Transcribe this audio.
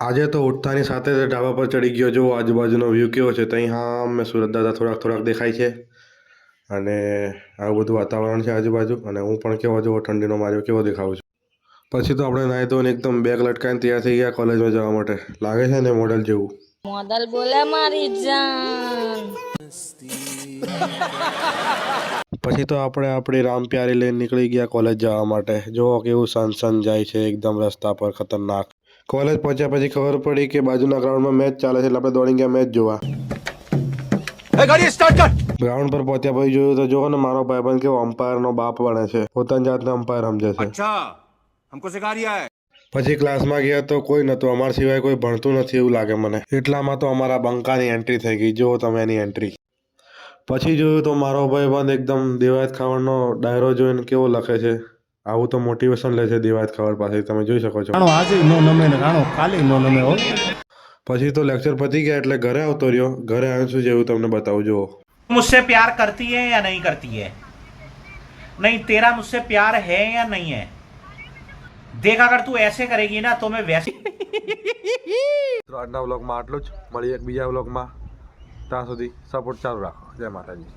આજે તો ઉઠતાની સાથે જ ઢાબા પર ચડી ગયો. જો આજુબાજુનો વ્યૂ કેવો છે. ત્યાં હા મેં સુરત દાદા થોડાક દેખાય છે અને આવું બધું વાતાવરણ છે આજુબાજુ. અને હું પણ કેવો જેવો ઠંડીનો માર્યો કેવો દેખાઉં છું. પછી તો આપણે નાહી ધોઈને એકદમ બેગ લટકાઈને તૈયાર થઈ ગયા કોલેજમાં જવા માટે. લાગે છે ને મોડલ જેવું. મોડલ બોલે મારી જાન. પછી તો આપણે આપણી રામ પ્યારી લઈને નીકળી ગયા કોલેજ જવા માટે. જો કેવું સનસન જાય છે એકદમ રસ્તા પર ખતરનાક. કોલેજ પહોંચ્યા પછી ખબર પડી કે બાજુના ગ્રાઉન્ડમાં મેચ ચાલે છે એટલે આપણે દોડી ગયા મેચ જોવા. ગ્રાઉન્ડ પર પહોંચ્યા પછી જોયું તો જો ને મારો ભાઈબંધ કેવો અમ્પાયરનો બાપ બને છે. પોતાની જાતને અમ્પાયર સમજે છે. हमको सिखा रिया है। પછી ક્લાસમાં ગયા તો કોઈ નહોતું. અમારા સિવાય કોઈ ભણતું નથી એવું લાગે મને. એટલામાં તો અમારા બંકાની એન્ટ્રી થઈ ગઈ. જુઓ તમે એની એન્ટ્રી. પછી જોયું તો મારો ભાઈબંધ એકદમ દેવાયત ખાવડનો ડાયરો જોઈને કેવો લખે છે. આવું તો મોટિવેશન લે છે દેવાયત ખાવડ પાસે. તમે જોઈ શકો છો. પછી તો લેક્ચર પતી ગયા એટલે ઘરે આવતો રહ્યો. ઘરે આવ્યો છું જેવું તમને બતાવું. જુઓ मुझसे प्यार करती है या नहीं करती है? नहीं, तेरा मुझसे प्यार है या नहीं है? देख, अगर तू ऐसे करेगी ना तो मैं वैसे. આજના વ્લોગમાં આટલું જ. મળીએ એક બીજા વ્લોગમાં. ત્યાં સુધી સપોર્ટ ચાલુ રાખો. જય માતાજી.